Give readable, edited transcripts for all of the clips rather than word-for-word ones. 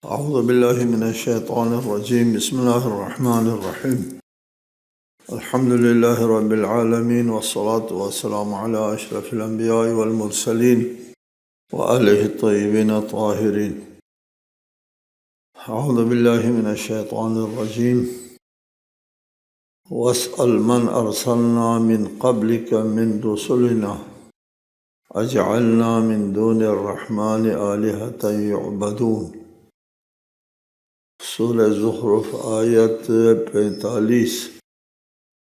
اعوذ باللہ من الشیطان الرجیم بسم اللہ الرحمن الرحیم الحمد للہ رب العالمین والصلاة والسلام علی اشرف الانبیاء والمرسلین وآلہ الطیبین الطاہرین. اعوذ باللہ من الشیطان الرجیم واسأل من ارسلنا من قبلک من رسلنا اجعلنا من دون الرحمن آلہۃ یعبدون. سورہ زخرف آیت 45.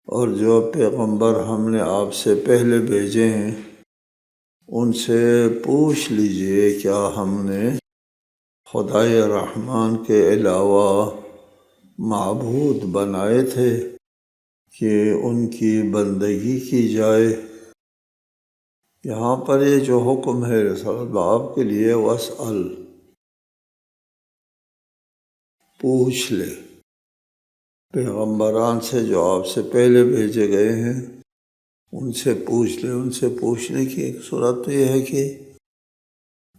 اور جو پیغمبر ہم نے آپ سے پہلے بھیجے ہیں ان سے پوچھ لیجئے کیا ہم نے خدائے رحمان کے علاوہ معبود بنائے تھے کہ ان کی بندگی کی جائے. یہاں پر یہ جو حکم ہے رسالت آپ کے لیے واسأل، پوچھ لے پیغمبران سے جو آپ سے پہلے بھیجے گئے ہیں ان سے پوچھ لے. ان سے پوچھنے کی ایک صورت تو یہ ہے کہ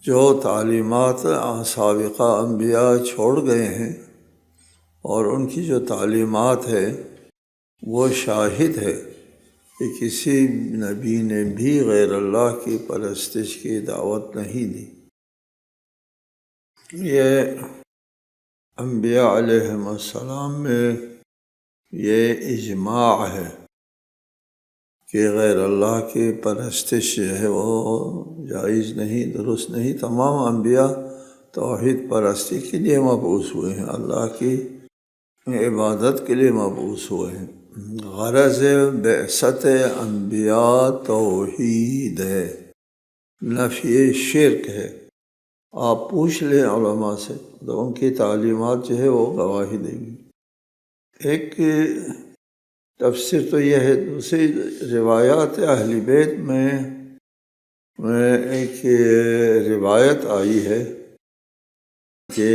جو تعلیمات سابقہ انبیاء چھوڑ گئے ہیں اور ان کی جو تعلیمات ہے وہ شاہد ہے کہ کسی نبی نے بھی غیر اللہ کی پرستش کی دعوت نہیں دی. یہ انبیاء علیہم السلام میں یہ اجماع ہے کہ غیر اللہ کی پرستش جو ہے وہ جائز نہیں، درست نہیں. تمام انبیاء توحید پرستی کے لیے مبعوث ہوئے ہیں، اللہ کی عبادت کے لیے مبعوث ہوئے ہیں. غرض بعثت انبیاء توحید ہے، نفی شرک ہے. آپ پوچھ لیں علماء سے تو ان کی تعلیمات جو ہے وہ گواہی دیں گی. ایک تفسیر تو یہ ہے. دوسری روایات اہل بیت میں ایک روایت آئی ہے کہ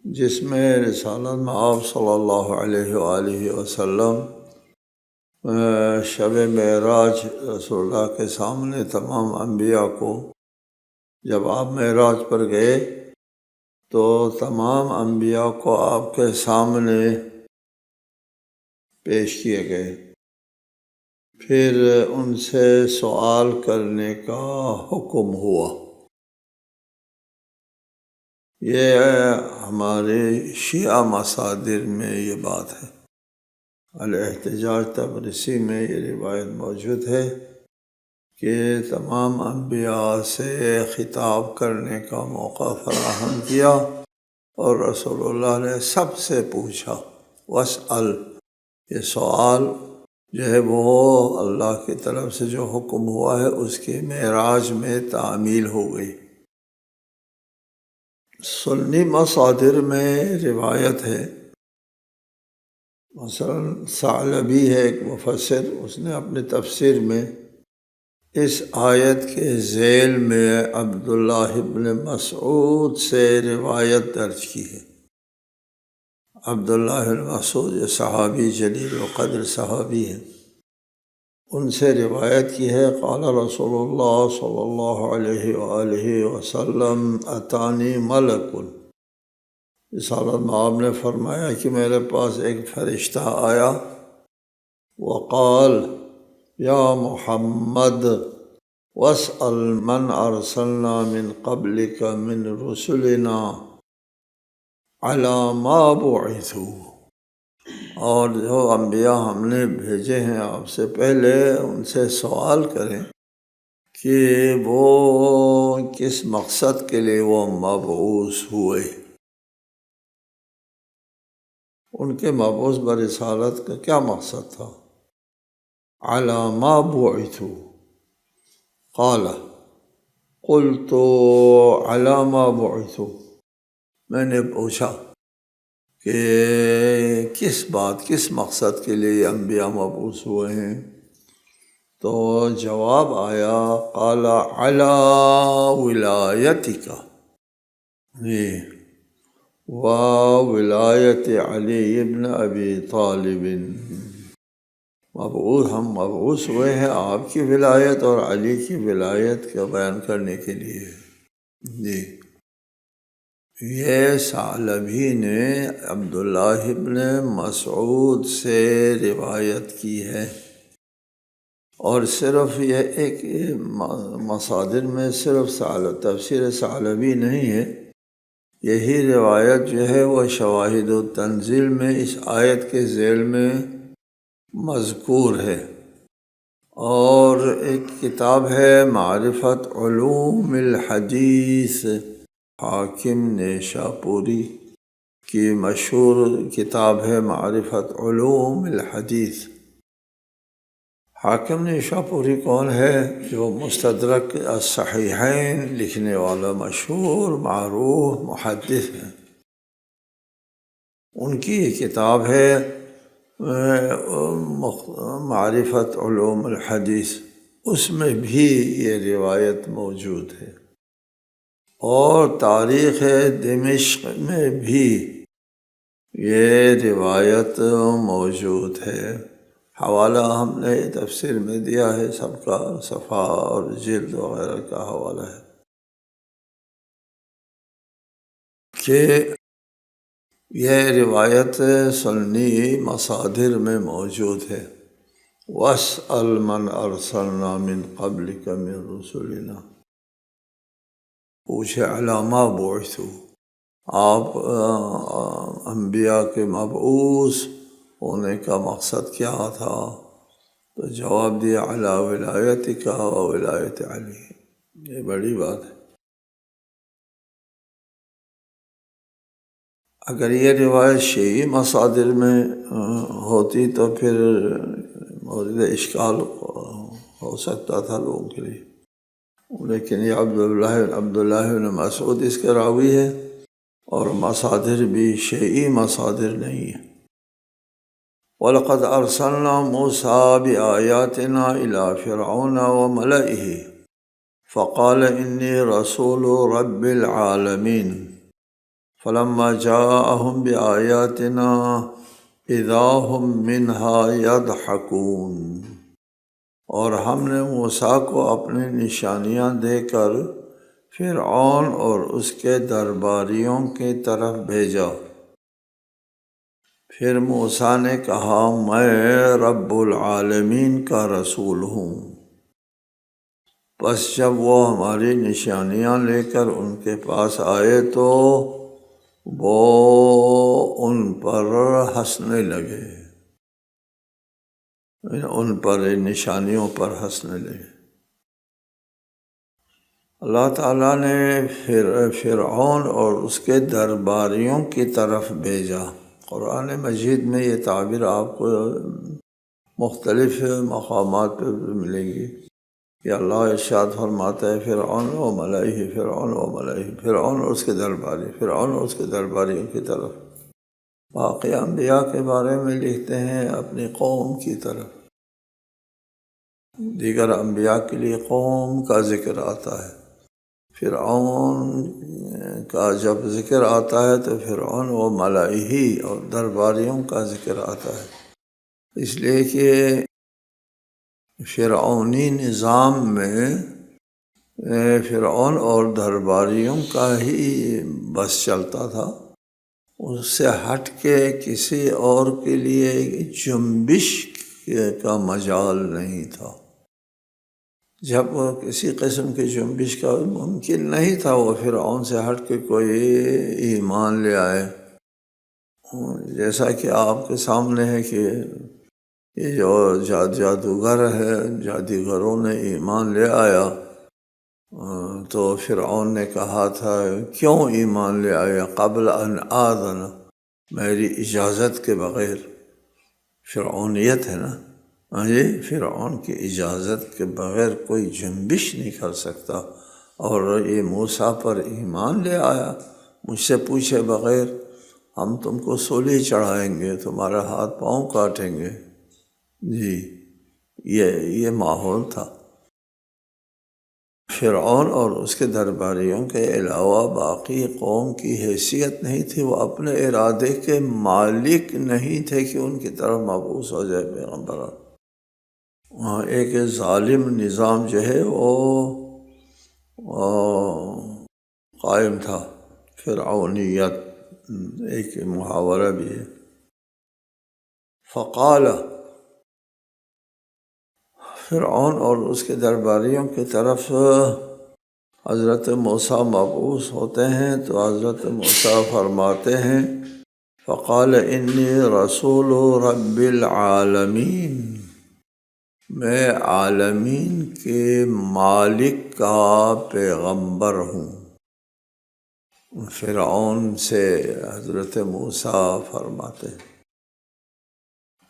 جس میں رسالت میں آپ صلی اللہ علیہ وآلہ وسلم شب معراج رسول اللہ کے سامنے تمام انبیاء کو، جب آپ معراج پر گئے تو تمام انبیاء کو آپ کے سامنے پیش کیے گئے. پھر ان سے سوال کرنے کا حکم ہوا. یہ ہمارے شیعہ مصادر میں یہ بات ہے. الاحتجاج تبرسی میں یہ روایت موجود ہے کہ تمام انبیاء سے خطاب کرنے کا موقع فراہم کیا اور رسول اللہ نے سب سے پوچھا واسأل. یہ سوال جو ہے وہ اللہ کی طرف سے جو حکم ہوا ہے اس کی معراج میں تعمیل ہو گئی. سنی مصادر میں روایت ہے، مثلا ثعلبی ہے ایک مفسر، اس نے اپنی تفسیر میں اس آیت کے ذیل میں عبداللہ ابن مسعود سے روایت درج کی ہے. عبداللہ بن مسعود یہ صحابی جلیل القدر صحابی ہے. ان سے روایت کی ہے قال رسول اللہ صلی اللہ علیہ وآلہ وسلم اتانی ملک. رسالت میں آپ نے فرمایا کہ میرے پاس ایک فرشتہ آیا. وقال یا محمد واسأل من ارسلنا من قبلک من رسلنا علی ما بعثوا. اور جو انبیاء ہم نے بھیجے ہیں آپ سے پہلے ان سے سوال کریں کہ وہ کس مقصد کے لیے وہ مبعوث ہوئے، ان کے مبعوث برسالت کا کیا مقصد تھا. علی ما بعثوا قال قلت علی ما بعثوا. میں نے پوچھا کہ کس مقصد کے لیے یہ انبیاء مبعوث ہوئے ہیں، تو جواب آیا قال علی ولایتک و ولایت علی ابن ابی طالب. ہم مبعوث ہوئے ہیں آپ کی ولایت اور علی کی ولایت کا بیان کرنے کے لیے. جی یہ ثعلبی نے عبداللہ ابن مسعود سے روایت کی ہے، اور صرف یہ ایک مصادر میں صرف تفسیر ثعلبی نہیں ہے، یہی روایت جو ہے وہ شواہد التنزیل میں اس آیت کے ذیل میں مذکور ہے۔ اور ایک کتاب ہے معرفت علوم الحدیث، حاکم نیشاپوری کی مشہور کتاب ہے معرفت علوم الحدیث۔ حاکم نیشاپوری کون ہے؟ جو مستدرک الصحیحین لکھنے والا مشہور معروف محدث ہیں، ان کی یہ کتاب ہے معرفت علوم الحدیث، اس میں بھی یہ روایت موجود ہے، اور تاریخ دمشق میں بھی یہ روایت موجود ہے۔ حوالہ ہم نے تفسیر میں دیا ہے، سب کا صفحہ اور جلد وغیرہ کا حوالہ ہے کہ یہ روایت سنی مصادر میں موجود ہے۔ وَاسْأَلْ مَنْ أَرْسَلْنَا مِنْ قَبْلِكَ مِنْ رُسُلِنَا، پوچھے علامہ بعثوا، آپ انبیاء کے مبعوث ہونے کا مقصد کیا تھا؟ تو جواب دیا علی ولایتک و ولایت علی، یہ بڑی بات ہے۔ اگر یہ روایت شیعی مصادر میں ہوتی تو پھر مورد اشکال ہو سکتا تھا لوگوں کے لیے، لیکن یہ عبداللہ بن مسعود اس کے راوی ہے، اور مصادر بھی شیعی مصادر نہیں ہیں۔ وَلَقَدْ أَرْسَلْنَا مُوسَىٰ بِآيَاتِنَا إِلَىٰ فِرْعَوْنَ وَمَلَئِهِ فَقَالَ إِنِّي رَسُولُ رَبِّ الْعَالَمِينَ فَلَمَّا جَاءَهُمْ بِآيَاتِنَا إِذَا هُمْ مِنْهَا يَضْحَكُونَ، اور ہم نے موسیٰ کو اپنی نشانیاں دے کر فرعون اور اس کے درباریوں کی طرف بھیجا۔ پھر موسیٰ نے کہا میں رب العالمین کا رسول ہوں۔ پس جب وہ ہماری نشانیاں لے کر ان کے پاس آئے تو وہ ان پر ہنسنے لگے، ان پر نشانیوں پر ہنسنے لگے۔ اللہ تعالیٰ نے فرعون اور اس کے درباریوں کی طرف بھیجا۔ قرآن مجید میں یہ تعبیر آپ کو مختلف مقامات پہ ملے گی کہ اللہ ارشاد فرماتا ہے فرعون و ملائہ، فرعون و ملائہ، فرعون اور اس کے درباری، فرعون اور اس کے درباریوں کی طرف۔ باقی انبیاء کے بارے میں لکھتے ہیں اپنی قوم کی طرف، دیگر انبیاء کے لیے قوم کا ذکر آتا ہے۔ فرعون کا جب ذکر آتا ہے تو فرعون و ملائہ اور درباریوں کا ذکر آتا ہے، اس لیے کہ فرعونی نظام میں فرعون اور درباریوں کا ہی بس چلتا تھا، اس سے ہٹ کے کسی اور کے لیے جنبش کا مجال نہیں تھا۔ جب کسی قسم کی جنبش کا ممکن نہیں تھا وہ فرعون سے ہٹ کے کوئی ایمان لے آئے، جیسا کہ آپ کے سامنے ہے کہ یہ جو جادوگر ہے، جادوگروں نے ایمان لے آیا تو فرعون نے کہا تھا کیوں ایمان لے آیا؟ قبل ان آذن، میری اجازت کے بغیر۔ فرعونیت ہے نا، جی فرعون کی اجازت کے بغیر کوئی جنبش نہیں کر سکتا، اور یہ موسیٰ پر ایمان لے آیا مجھ سے پوچھے بغیر، ہم تم کو سولی چڑھائیں گے، تمہارا ہاتھ پاؤں کاٹیں گے۔ جی یہ ماحول تھا۔ فرعون اور اس کے درباریوں کے علاوہ باقی قوم کی حیثیت نہیں تھی، وہ اپنے ارادے کے مالک نہیں تھے کہ ان کی طرف مبعوث ہو جائے پیغمبران۔ وہاں ایک ظالم نظام جو ہے وہ قائم تھا فرعونیت ایک محاورہ بھی ہے۔ فقال، فرعون اور اس کے درباریوں کی طرف حضرت موسیٰ مبعوث ہوتے ہیں تو حضرت موسیٰ فرماتے ہیں فقال انی رسول رب العالمین، میں عالمین کے مالک کا پیغمبر ہوں۔ فرعون سے حضرت موسیٰ فرماتے ہیں۔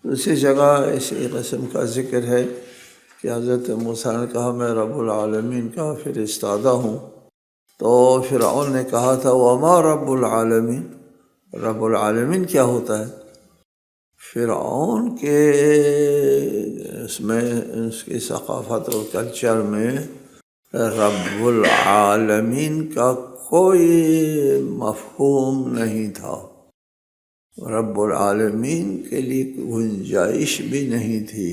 دوسری جگہ اسی قسم کا ذکر ہے کہ حضرت موسیٰ نے کہا میں رب العالمین کا فرستادہ ہوں، تو فرعون نے کہا تھا وما رب العالمین، رب العالمین کیا ہوتا ہے؟ فرعون کے اس کی ثقافت اور کلچر میں رب العالمین کا کوئی مفہوم نہیں تھا، رب العالمین کے لیے گنجائش بھی نہیں تھی۔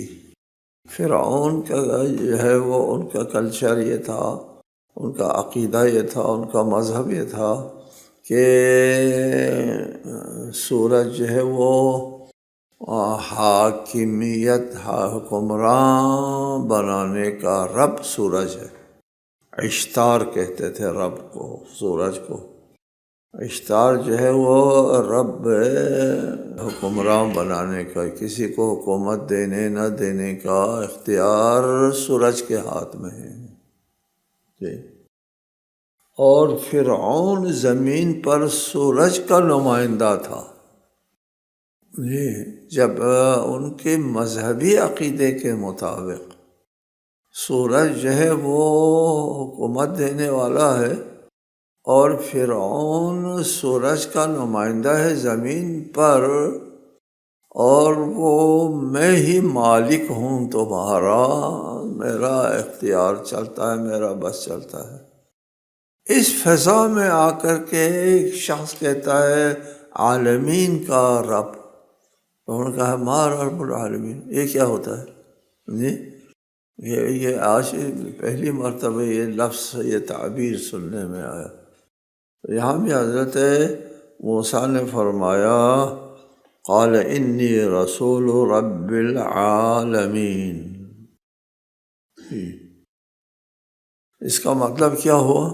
فرعون کا جو ہے وہ ان کا کلچر یہ تھا، ان کا عقیدہ یہ تھا، ان کا مذہب یہ تھا کہ سورج جو ہے وہ حاکمیت حکمران بنانے کا رب سورج ہے۔ اشتار کہتے تھے رب کو، سورج کو۔ اشتار جو ہے وہ رب حکمران بنانے کا، کسی کو حکومت دینے نہ دینے کا اختیار سورج کے ہاتھ میں ہے جی۔ اور فرعون زمین پر سورج کا نمائندہ تھا جی، جب ان کے مذہبی عقیدے کے مطابق سورج جو ہے وہ حکومت دینے والا ہے اور فرعون سورج کا نمائندہ ہے زمین پر، اور وہ میں ہی مالک ہوں تمہارا، میرا اختیار چلتا ہے، میرا بس چلتا ہے۔ اس فضا میں آ کر کے ایک شخص کہتا ہے عالمین کا رب، تو انہوں نے کہا ما رب العالمین، یہ کیا ہوتا ہے جی؟ یہ آج پہلی مرتبہ یہ لفظ، یہ تعبیر سننے میں آیا۔ یہاں بھی حضرت موسیٰ نے فرمایا قال انی رسول رب العالمین۔ اس کا مطلب کیا ہوا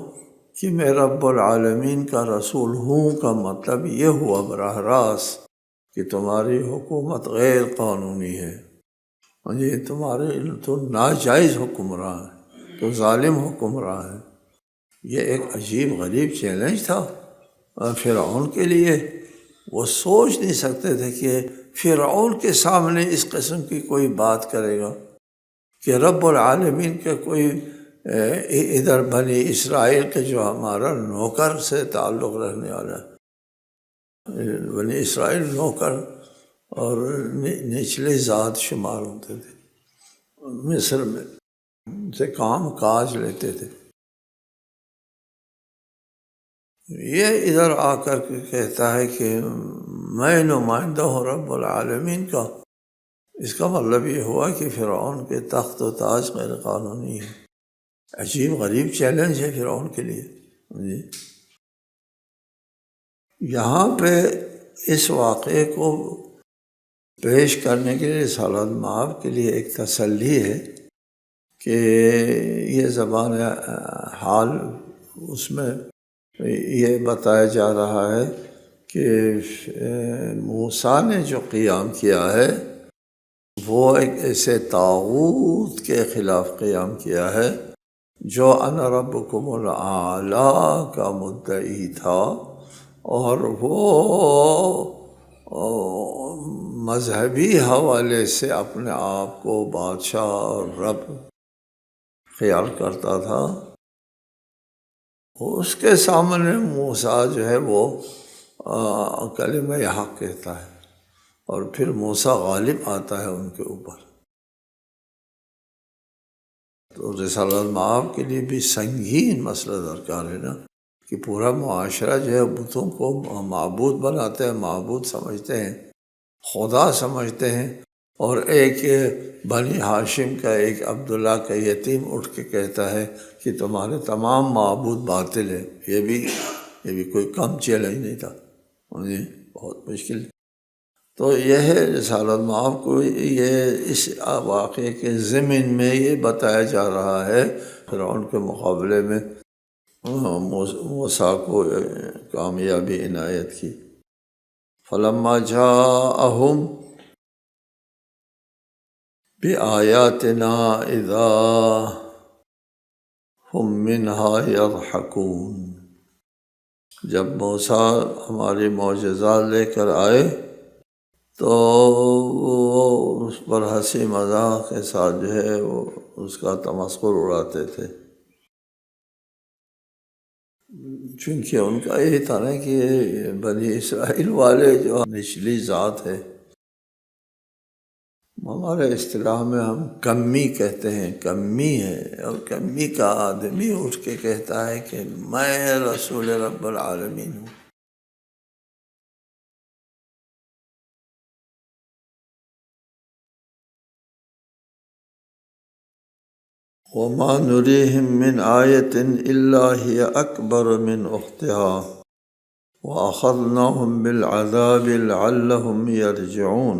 کہ میں رب العالمین کا رسول ہوں کا مطلب یہ ہوا براہ راست کہ تمہاری حکومت غیر قانونی ہے، یہ تو ناجائز حکمراں ہے، تو ظالم حکمراں ہے۔ یہ ایک عجیب غریب چیلنج تھا فرعون کے لیے۔ وہ سوچ نہیں سکتے تھے کہ فرعون کے سامنے اس قسم کی کوئی بات کرے گا کہ رب العالمین کا کوئی ادھر بنی اسرائیل کے جو ہمارا نوکر سے تعلق رکھنے والا ہے، بنی اسرائیل نوکر اور نچلے ذات شمار ہوتے تھے، مصر میں سے کام کاج لیتے تھے۔ یہ ادھر آ کر کے کہتا ہے کہ میں نمائندہ ہوں رب العالمین کا، اس کا مطلب یہ ہوا کہ فرعون کے تخت و تاج غیر قانونی ہے۔ عجیب غریب چیلنج ہے فرعون کے لیے جی۔ یہاں پہ اس واقعے کو پیش کرنے کے لیے رسالۃ مآب کے لیے ایک تسلی ہے کہ یہ زبان حال اس میں یہ بتایا جا رہا ہے کہ موسیٰ نے جو قیام کیا ہے وہ ایک ایسے طاغوت کے خلاف قیام کیا ہے جو انا ربکم الاعلیٰ کا مدعی تھا، اور وہ مذہبی حوالے سے اپنے آپ کو بادشاہ اور رب خیال کرتا تھا۔ اس کے سامنے موسیٰ جو ہے وہ کلمہ حق کہتا ہے، اور پھر موسیٰ غالب آتا ہے ان کے اوپر۔ تو رسالۃ مآب کے لیے بھی سنگین مسئلہ درکار ہے نا، کہ پورا معاشرہ جو ہے بتوں کو معبود بناتے ہیں، معبود سمجھتے ہیں، خدا سمجھتے ہیں، اور ایک بنی ہاشم کا ایک عبداللہ کا یتیم اٹھ کے کہتا ہے کہ تمہارے تمام معبود باطل ہیں۔ یہ بھی یہ بھی کوئی کم چیلنج نہیں تھا، بہت مشکل۔ تو یہ ہے رسالت مآب کو یہ اس واقعے کے ضمن میں یہ بتایا جا رہا ہے فرعون کے مقابلے میں موسیٰ کو کامیابی عنایت کی۔ فلما جاءہم بآیاتنا اذا ہم منہا یضحکون، جب موسیٰ ہماری معجزات لے کر آئے تو وہ اس پر ہنسی مذاق کے ساتھ جو ہے وہ اس کا تمسخر اڑاتے تھے، چونکہ ان کا یہی تھا نا کہ بنی اسرائیل والے جو نچلی ذات ہے، ہمارے اصطلاح میں ہم کمی کہتے ہیں، کمی ہے، اور کمی کا آدمی اٹھ کے کہتا ہے کہ میں رسول رب العالمین ہوں۔ وَمَا نُرِيهِم مِّنْ آيَةٍ إِلَّا هِيَ أَكْبَرُ مِنْ أُخْتِهَا وَأَخَذْنَاهُمْ بِالْعَذَابِ لَعَلَّهُمْ يَرْجِعُونَ،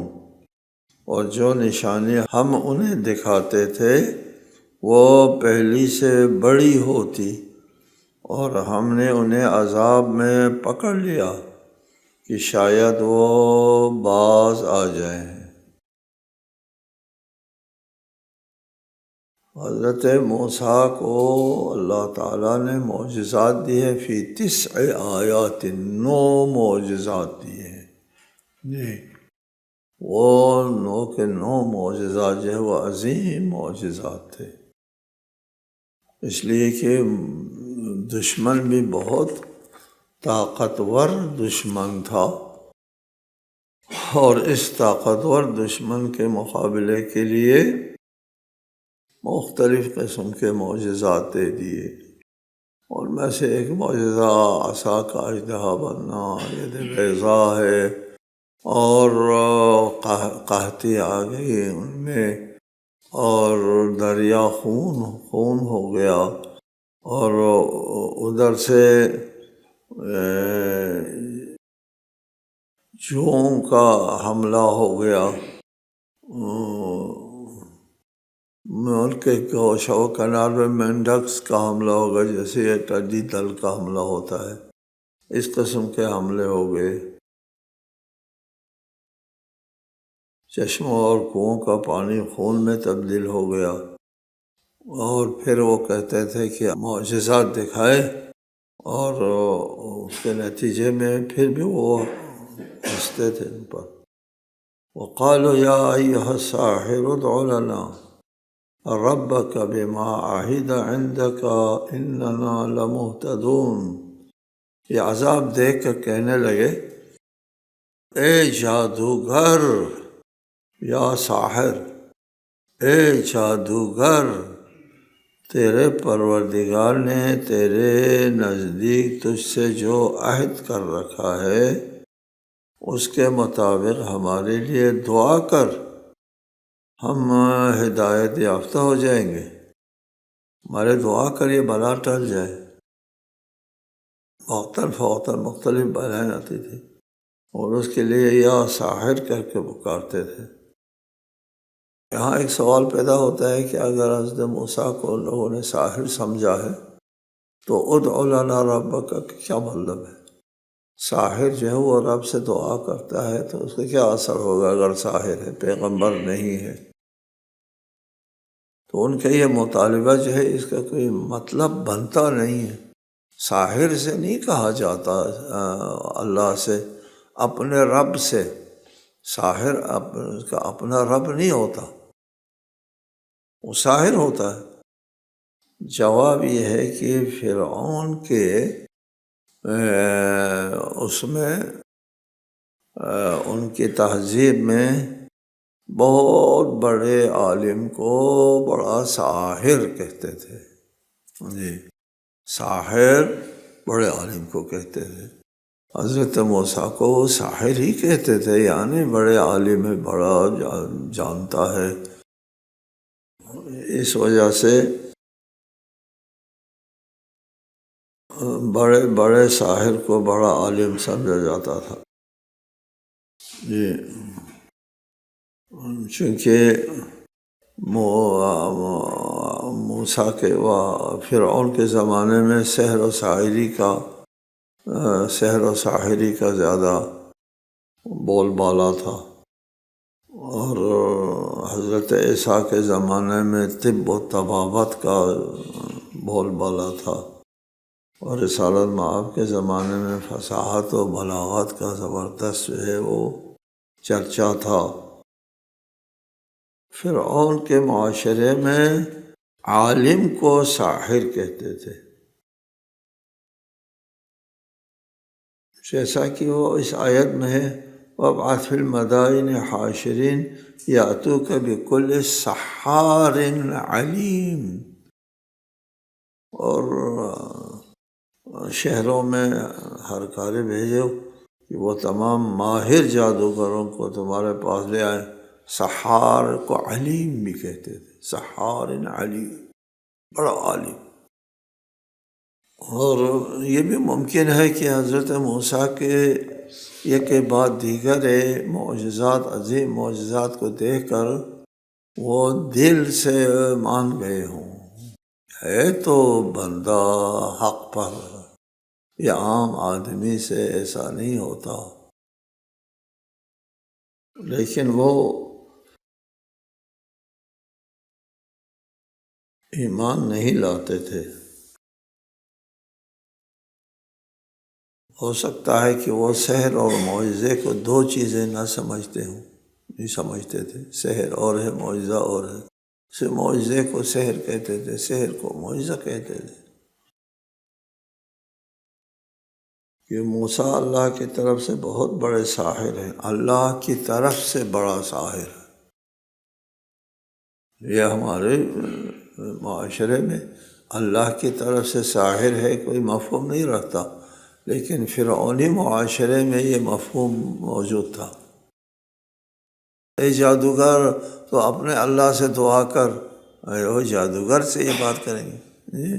اور جو نشانی ہم انہیں دکھاتے تھے وہ پہلی سے بڑی ہوتی، اور ہم نے انہیں عذاب میں پکڑ لیا کہ شاید وہ باز آ جائیں۔ حضرت موسیٰ کو اللہ تعالیٰ نے معجزات دی ہے، فی 9 آیات، 9 معجزات دیے ہیں جی۔ وہ 9 کے 9 معجزات جو ہے وہ عظیم معجزات تھے، اس لیے کہ دشمن بھی بہت طاقتور دشمن تھا، اور اس طاقتور دشمن کے مقابلے کے لیے مختلف قسم کے معجزات دے دیے، اور میں سے ایک معجزہ عصا کا اژدہا بننا، ید بیضاء ہے، اور قحطی آ گئی ان میں، اور دریا خون ہو گیا، اور ادھر سے جوؤں کا حملہ ہو گیا، ملک کے گوشہ و کنار میں مینڈکس کا حملہ ہوگا، جیسے یہ ٹڈی دل کا حملہ ہوتا ہے، اس قسم کے حملے ہو گئے۔ چشموں اور کنووں کا پانی خون میں تبدیل ہو گیا، اور پھر وہ کہتے تھے کہ معجزات دکھائے، اور اس کے نتیجے میں پھر بھی وہ ہنستے تھے ان پر۔ وقالوا یا ایھا الساحر ادع لنا ربک بما عہد عندک اننا لمہتدون، یہ عذاب دیکھ کر کہنے لگے اے جادوگر، یا ساحر، اے جادوگر، تیرے پروردگار نے تیرے نزدیک تجھ سے جو عہد کر رکھا ہے اس کے مطابق ہمارے لیے دعا کر، ہم ہدایت یافتہ ہو جائیں گے، ہمارے دعا کر یہ بلا ٹل جائے۔ مختلف بلائیں آتی تھی، اور اس کے لیے یا ساحر کر کے پکارتے تھے۔ یہاں ایک سوال پیدا ہوتا ہے کہ اگر حضرت موسیٰ کو لوگوں نے ساحر سمجھا ہے تو ادع لنا ربک کا کیا مطلب ہے؟ ساحر جو ہے وہ رب سے دعا کرتا ہے تو اس کا کیا اثر ہوگا اگر ساحر ہے، پیغمبر نہیں ہے؟ تو ان کا یہ مطالبہ جو ہے اس کا کوئی مطلب بنتا نہیں ہے۔ ساحر سے نہیں کہا جاتا اللہ سے، اپنے رب سے۔ ساحر اس کا اپنا رب نہیں ہوتا، وہ ساحر ہوتا ہے۔ جواب یہ ہے کہ فرعون کے اس میں ان کی تہذیب میں بہت بڑے عالم کو بڑا ساحر کہتے تھے جی، ساحر بڑے عالم کو کہتے تھے۔ حضرت موسیٰ کو وہ ساحر ہی کہتے تھے، یعنی بڑے عالم ہے، بڑا جانتا ہے۔ اس وجہ سے بڑے بڑے ساحر کو بڑا عالم سمجھا جاتا تھا جی، چونکہ موسیٰ کے و فرعون کے زمانے میں سحر و ساحری کا زیادہ بول بالا تھا، اور حضرت عیسیٰ کے زمانے میں طب و طبابت کا بول بالا تھا، اور رسالت مآب کے زمانے میں فصاحت و بلاغت کا زبردست جو ہے وہ چرچا تھا۔ فرعون کے معاشرے میں عالم کو ساحر کہتے تھے، جیسا کہ وہ اس آیت میں ہے وَابْعَثْ فِي الْمَدَائِنِ حَاشِرِينَ يَأْتُوكَ بِكُلِّ سَحَّارٍ عَلِيمٍ، اور شہروں میں ہر کاری بھیجو کہ وہ تمام ماہر جادوگروں کو تمہارے پاس لے آئیں۔ سحار کو علیم بھی کہتے تھے، سحار علیم، بڑا عالم۔ اور یہ بھی ممکن ہے کہ حضرت موسیٰ کے یہ کے بعد دیگر معجزات، عظیم معجزات کو دیکھ کر وہ دل سے مان گئے ہوں، ہے تو بندہ حق پر، یہ عام آدمی سے ایسا نہیں ہوتا، لیکن وہ ایمان نہیں لاتے تھے۔ ہو سکتا ہے کہ وہ سحر اور معجزے کو دو چیزیں نہ سمجھتے ہوں، نہیں سمجھتے تھے، سحر اور ہے، معجزہ اور ہے، سے معجزے کو سحر کہتے تھے، سحر کو معجزہ کہتے تھے۔ کہ موسیٰ اللہ کی طرف سے بہت بڑے ساحر ہیں، اللہ کی طرف سے بڑا ساحر ہے۔ یہ ہمارے معاشرے میں اللہ کی طرف سے ساحر ہے کوئی مفہوم نہیں رکھتا، لیکن فرعونی معاشرے میں یہ مفہوم موجود تھا۔ اے جادوگر، تو اپنے اللہ سے دعا کر، وہ جادوگر سے یہ بات کریں گے؟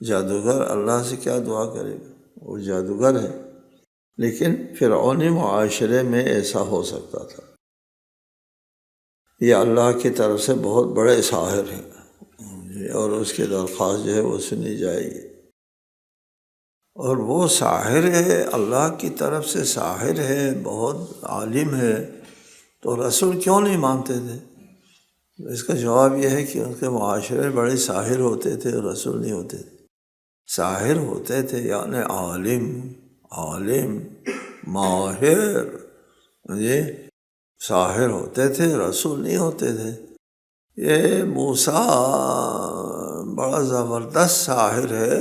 جادوگر اللہ سے کیا دعا کرے گا؟ وہ جادوگر ہے۔ لیکن فرعونی معاشرے میں ایسا ہو سکتا تھا، یہ اللہ کی طرف سے بہت بڑے ساحر ہیں، اور اس کی درخواست جو ہے وہ سنی جائے گی۔ اور وہ ساحر ہے، اللہ کی طرف سے ساحر ہے، بہت عالم ہے، تو رسول کیوں نہیں مانتے تھے؟ اس کا جواب یہ ہے کہ ان کے معاشرے بڑے ساحر ہوتے تھے اور رسول نہیں ہوتے تھے۔ ساحر ہوتے تھے یعنی عالم ماہر، یہ ساحر ہوتے تھے، رسول نہیں ہوتے تھے۔ یہ موسیٰ بڑا زبردست ساحر ہے،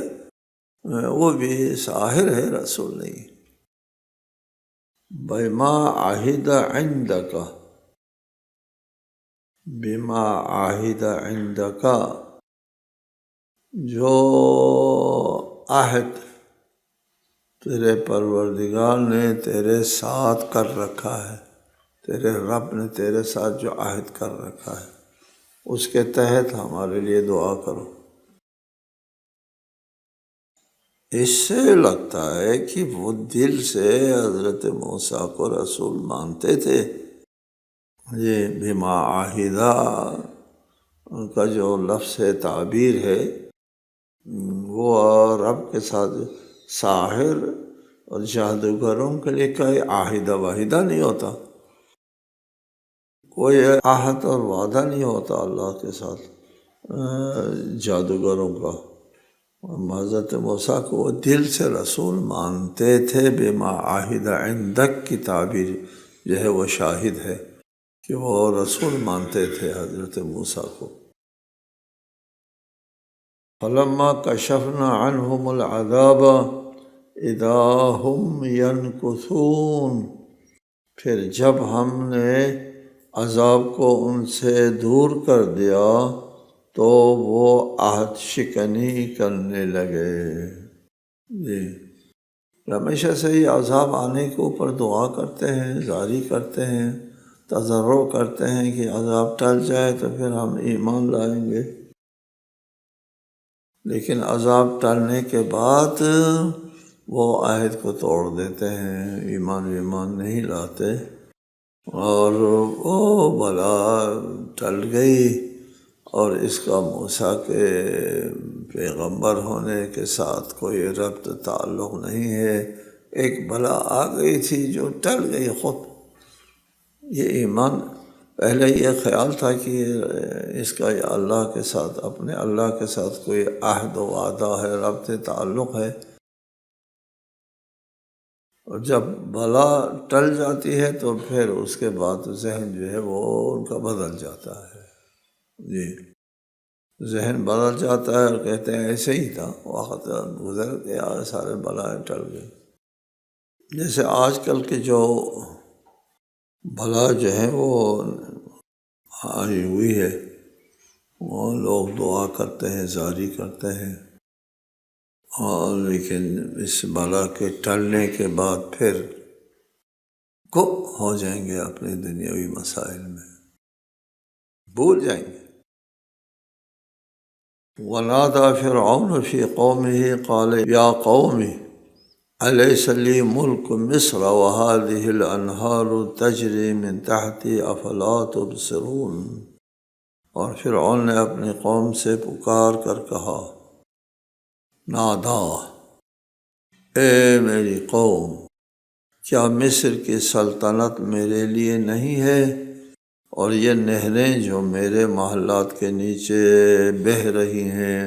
وہ بھی ساحر ہے، رسول نہیں۔ بما عہد عندک، بما عہد عندک، جو عہد تیرے پروردگار نے تیرے ساتھ کر رکھا ہے، تیرے رب نے تیرے ساتھ جو عہد کر رکھا ہے، اس کے تحت ہمارے لیے دعا کرو۔ اس سے لگتا ہے کہ وہ دل سے حضرت موسیٰ کو رسول مانتے تھے۔ یہ بما عاہدہ ان کا جو لفظ تعبیر ہے، وہ رب کے ساتھ ساحر اور جادوگروں کے لیے کوئی عاہدہ واحدہ نہیں ہوتا، کوئی عہد اور وعدہ نہیں ہوتا اللہ کے ساتھ جادوگروں کا۔ حضرت موسیٰ کو وہ دل سے رسول مانتے تھے۔ بما عہد عندک کی تعبیر جو ہے وہ شاہد ہے کہ وہ رسول مانتے تھے حضرت موسیٰ کو۔ فلما کشفنا عنہم العذاب اذا ہم ینکثون، پھر جب ہم نے عذاب کو ان سے دور کر دیا تو وہ عہد شکنی کرنے لگے۔ جی، ہمیشہ سے ہی عذاب آنے کے اوپر دعا کرتے ہیں، زاری کرتے ہیں، تضرع کرتے ہیں کہ عذاب ٹل جائے تو پھر ہم ایمان لائیں گے۔ لیکن عذاب ٹلنے کے بعد وہ عہد کو توڑ دیتے ہیں، ایمان نہیں لاتے، اور وہ بلا ٹل گئی، اور اس کا موسیٰ کے پیغمبر ہونے کے ساتھ کوئی ربط تعلق نہیں ہے، ایک بلا آ گئی تھی جو ٹل گئی خود۔ یہ ایمان، پہلے یہ خیال تھا کہ اس کا اللہ کے ساتھ، اپنے اللہ کے ساتھ کوئی عہد و وعدہ ہے، ربط تعلق ہے، اور جب بلا ٹل جاتی ہے تو پھر اس کے بعد ذہن جو ہے وہ ان کا بدل جاتا ہے، جی ذہن بدل جاتا ہے، اور کہتے ہیں ایسے ہی تھا، وقت گزر گیا، سارے بلائیں ٹل گئی۔ جیسے آج کل کے جو بلا جو ہے وہ آئی ہوئی ہے، وہ لوگ دعا کرتے ہیں، زاری کرتے ہیں، اور لیکن اس بلا کے ٹلنے کے بعد پھر گم ہو جائیں گے اپنے دنیاوی مسائل میں، بھول جائیں گے۔ وَنَادَى فِرْعَوْنُ فِي قَوْمِهِ قَالَ يَا قَوْمِ أَلَيْسَ لِي مُلْكُ مِصْرَ وَهَٰذِهِ الْأَنْهَارُ تَجْرِي مِن تَحْتِي أَفَلَا تُبْصِرُونَ۔ اور فرعون نے اپنی قوم سے پکار کر کہا، نادا، اے میری قوم، کیا مصر کی سلطنت میرے لیے نہیں ہے، اور یہ نہریں جو میرے محلات کے نیچے بہہ رہی ہیں،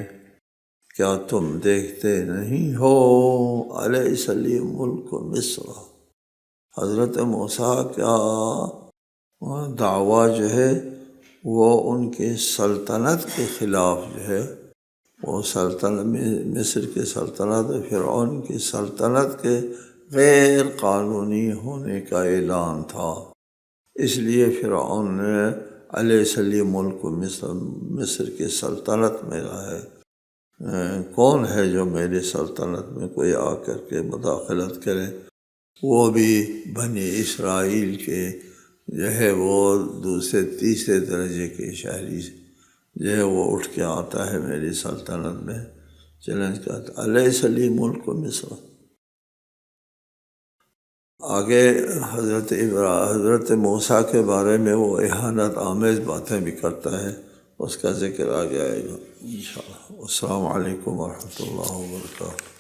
کیا تم دیکھتے نہیں ہو؟ الیس لی ملک مصر، حضرت موسیٰ کا دعویٰ جو ہے وہ ان کی سلطنت کے خلاف جو ہے، وہ سلطنت مصر کی سلطنت، فرعون کی سلطنت کے غیر قانونی ہونے کا اعلان تھا۔ اس لیے فرعون نے الیس لی ملک مصر، مصر کی سلطنت میرا ہے، کون ہے جو میری سلطنت میں کوئی آ کر کے مداخلت کرے؟ وہ بھی بنی اسرائیل کے جو ہے وہ دوسرے تیسرے درجے کے شہری جو ہے وہ اٹھ کے آتا ہے میری سلطنت میں، چیلنج کرتا، الیس لی ملک مصر۔ آگے حضرت موسیٰ کے بارے میں وہ اہانت آمیز باتیں بھی کرتا ہے، اس کا ذکر آگے آئے گا انشاءاللہ۔ السلام علیکم ورحمۃ اللہ وبرکاتہ۔